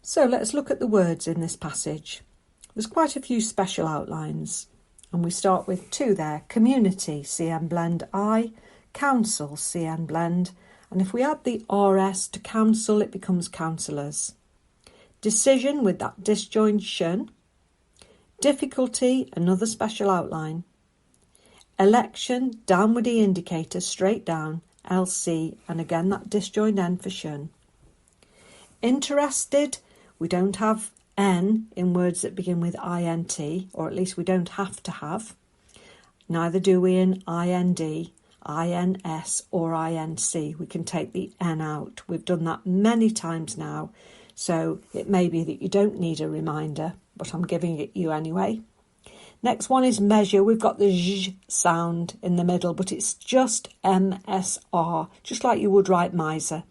So let's look at the words in this passage. There's quite a few special outlines, and we start with two there: community, CN blend I, council, CN blend, and if we add the RS to council, it becomes councillors. Decision with that disjointion. Difficulty, another special outline. Election, downwardy indicator, straight down, LC, and again that disjoint N for shun. Interested, we don't have N in words that begin with INT, or at least we don't have to have. Neither do we in IND, INS or INC. We can take the N out. We've done that many times now, so it may be that you don't need a reminder, but I'm giving it you anyway. Next one is measure. We've got the Z sound in the middle, but it's just MSR, just like you would write miser.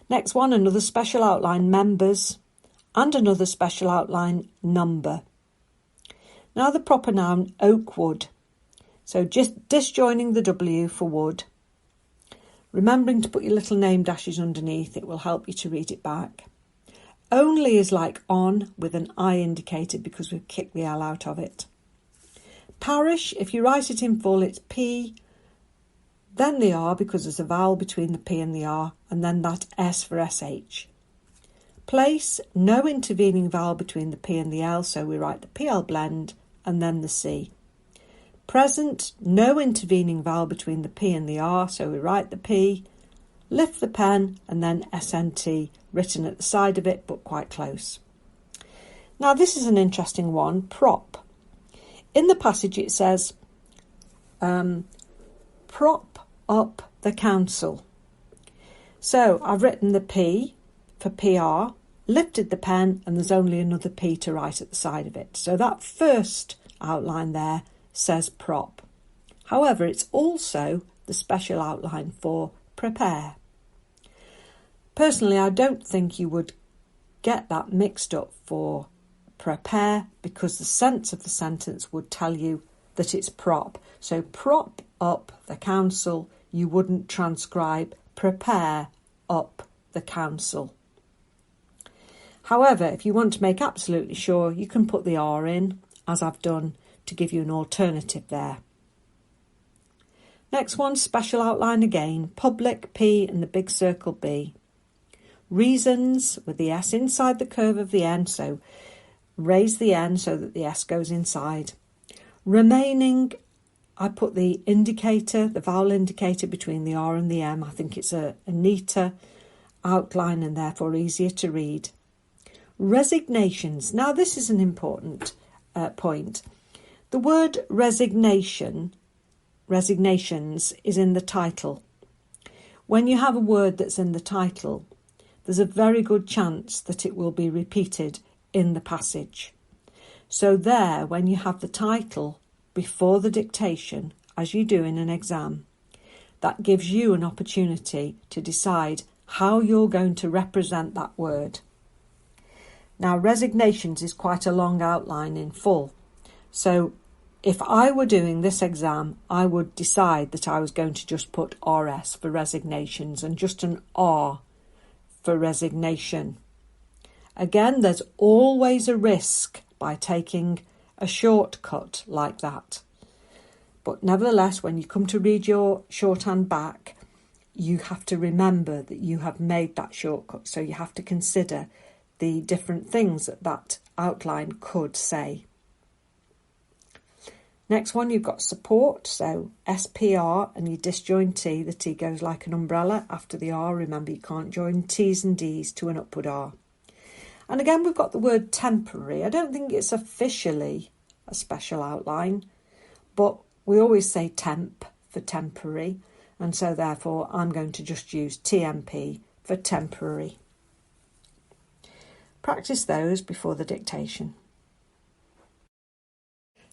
Next one, another special outline, members, and another special outline, number. Now the proper noun, oak wood. So just disjoining the W for wood. Remembering to put your little name dashes underneath, it will help you to read it back. Only is like on with an I indicated because we've kicked the L out of it. Parish, if you write it in full, it's P, then the R because there's a vowel between the P and the R, and then that S for SH. Place, no intervening vowel between the P and the L, so we write the PL blend and then the C. Present, no intervening vowel between the P and the R, so we write the P, lift the pen and then SNT written at the side of it, but quite close. Now this is an interesting one, prop. In the passage it says, prop up the council. So I've written the P for PR, lifted the pen, and there's only another P to write at the side of it. So that first outline there says prop. However, it's also the special outline for prepare. Personally, I don't think you would get that mixed up for prepare because the sense of the sentence would tell you that it's prop. So prop up the council, you wouldn't transcribe prepare up the council. However, if you want to make absolutely sure, you can put the R in, as I've done, to give you an alternative there. Next one, special outline again, public P and the big circle B. Reasons with the S inside the curve of the N, so raise the N so that the S goes inside. Remaining, I put the indicator, the vowel indicator between the R and the M. I think it's a neater outline and therefore easier to read. Resignations. Now this is an important point. The word resignations is in the title. When you have a word that's in the title, there's a very good chance that it will be repeated in the passage. So there, when you have the title before the dictation, as you do in an exam, that gives you an opportunity to decide how you're going to represent that word. Now, resignations is quite a long outline in full. So if I were doing this exam, I would decide that I was going to just put RS for resignations and just an R for resignation. Again, there's always a risk by taking a shortcut like that. But nevertheless, when you come to read your shorthand back, you have to remember that you have made that shortcut. So you have to consider the different things that that outline could say. Next one, you've got support, so SPR, and you disjoin T. The T goes like an umbrella after the R. Remember, you can't join T's and D's to an upward R. And again, we've got the word temporary. I don't think it's officially a special outline, but we always say temp for temporary, and so therefore I'm going to just use TMP for temporary. Practice those before the dictation.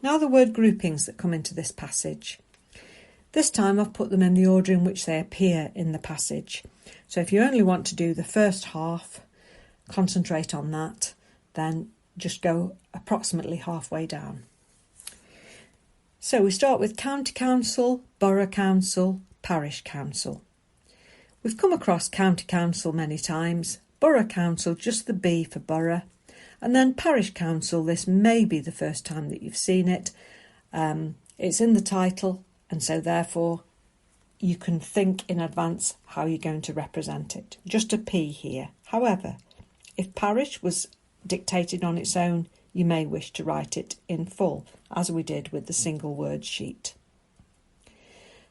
Now the word groupings that come into this passage. This time I've put them in the order in which they appear in the passage. So if you only want to do the first half, concentrate on that, then just go approximately halfway down. So we start with county council, borough council, parish council. We've come across county council many times, Borough Council, just the B for borough. And then Parish Council, this may be the first time that you've seen it. It's in the title, and so therefore you can think in advance how you're going to represent it. Just a P here. However, if parish was dictated on its own, you may wish to write it in full, as we did with the single word sheet.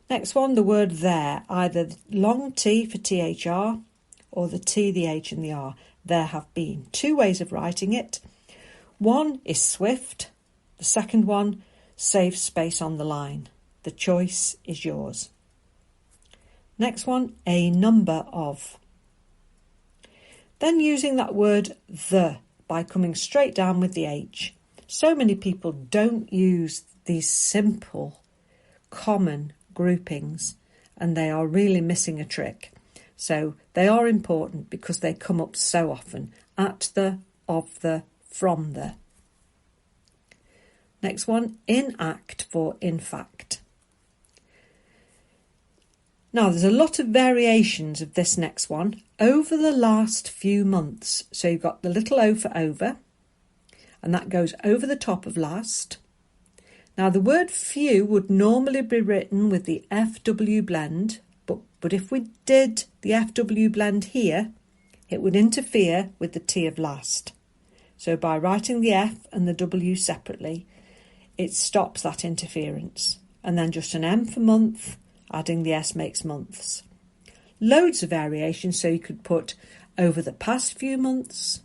Next one, the word there, either the long T for THR or the T, the H and the R. There have been two ways of writing it. One is swift. The second one saves space on the line. The choice is yours. Next one, a number of. Then using that word the by coming straight down with the H. So many people don't use these simple, common groupings, and they are really missing a trick. So they are important because they come up so often. At the, of the, from the. Next one, in act for in fact. Now there's a lot of variations of this next one over the last few months. So you've got the little O for over, and that goes over the top of last. Now the word few would normally be written with the FW blend, but if we did the FW blend here, it would interfere with the T of last. So by writing the F and the W separately, it stops that interference. And then just an M for month, adding the S makes months. Loads of variations, so you could put over the past few months,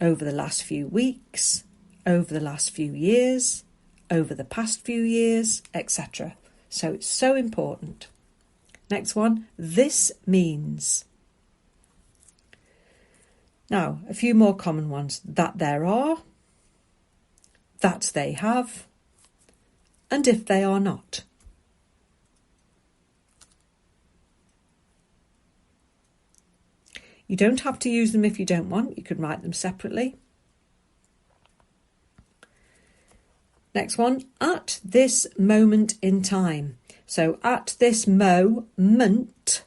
over the last few weeks, over the last few years, over the past few years, etc. So it's so important. Next one, this means. Now, a few more common ones. That there are, that they have, and if they are not. You don't have to use them if you don't want. You can write them separately. Next one, at this moment in time. So at this moment,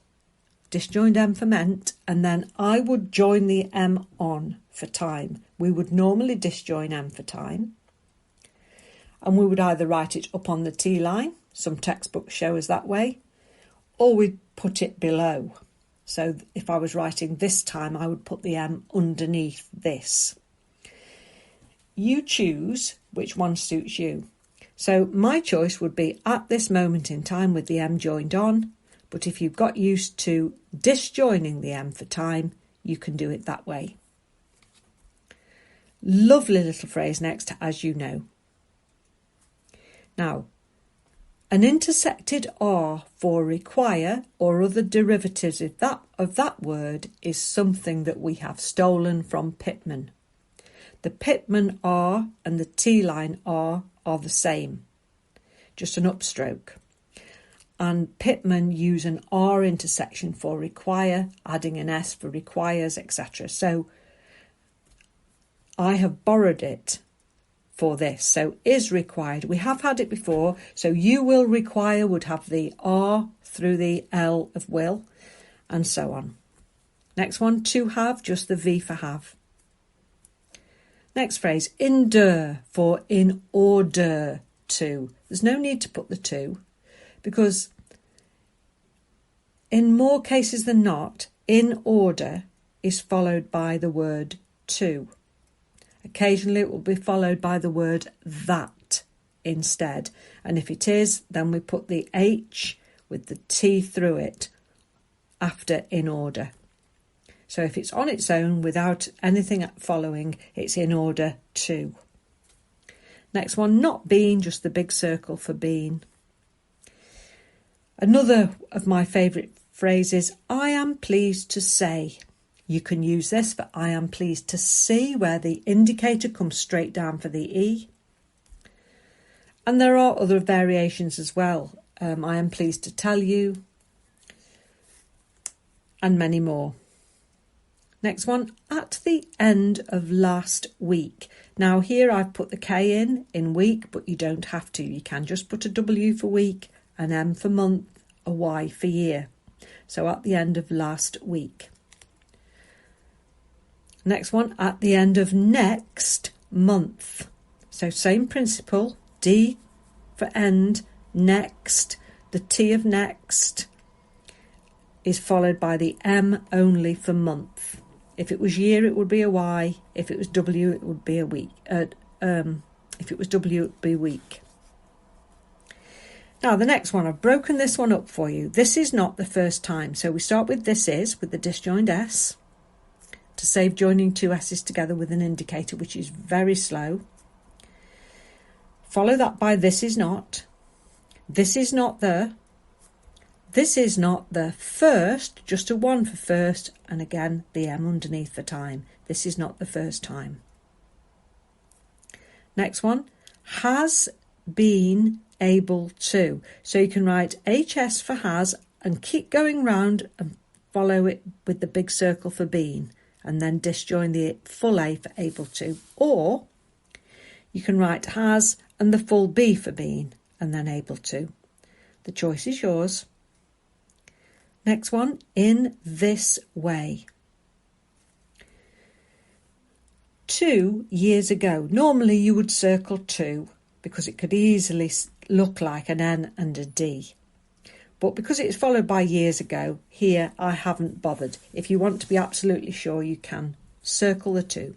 disjoined M for meant, and then I would join the M on for time. We would normally disjoin M for time. And we would either write it up on the T line, some textbooks show us that way, or we'd put it below. So if I was writing this time, I would put the M underneath this. You choose which one suits you. So my choice would be at this moment in time with the M joined on, but if you've got used to disjoining the M for time, you can do it that way. Lovely little phrase next, as you know. Now, an intersected R for require or other derivatives of that word is something that we have stolen from Pitman. The Pitman R and the T-line R are the same, just an upstroke. And Pitman use an R intersection for require, adding an S for requires, etc. So I have borrowed it for this. So is required. We have had it before. So you will require would have the R through the L of will, and so on. Next one, to have, just the V for have. Next phrase, endure for in order to. There's no need to put the to, because in more cases than not, in order is followed by the word to. Occasionally it will be followed by the word that instead. And if it is, then we put the H with the T through it after in order. So if it's on its own without anything following, it's in order to. Next one, not been, just the big circle for been. Another of my favourite phrases, I am pleased to say. You can use this for I am pleased to see, where the indicator comes straight down for the E. And there are other variations as well. I am pleased to tell you, and many more. Next one, at the end of last week. Now here I've put the K in week, but you don't have to. You can just put a W for week, an M for month, a Y for year. So at the end of last week. Next one, at the end of next month. So same principle, D for end, next, the T of next is followed by the M only for month. If it was year, it would be a Y. If it was W, it would be a week. If it was W, it would be week. Now, the next one, I've broken this one up for you. This is not the first time. So we start with this is, with the disjoined S, to save joining two S's together with an indicator, which is very slow. Follow that by this is not. This is not the. This is not the first, just a one for first, and again the M underneath for time. This is not the first time. Next one, has been able to. So you can write HS for has and keep going round and follow it with the big circle for been, and then disjoin the full A for able to. Or you can write has and the full B for been, and then able to. The choice is yours. Next one, in this way. 2 years ago. Normally you would circle 2 because it could easily look like an N and a D. But because it's followed by years ago, here I haven't bothered. If you want to be absolutely sure, you can circle the 2.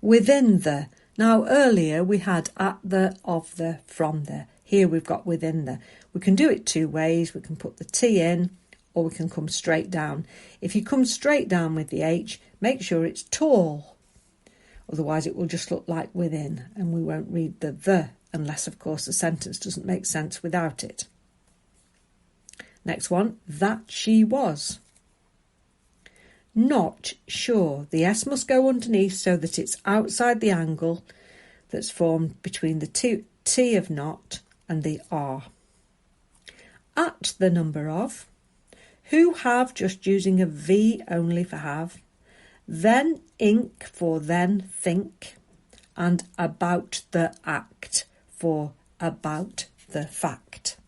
Within the. Now earlier we had at the, of the, from the. Here we've got within the. We can do it 2 ways. We can put the T in or we can come straight down. If you come straight down with the H, make sure it's tall. Otherwise it will just look like within and we won't read the unless of course the sentence doesn't make sense without it. Next one, that she was. Not sure. The S must go underneath so that it's outside the angle that's formed between the T of not and the R. At the number of. Who have, just using a V only for have. Then ink for then think. And about the act for about the fact.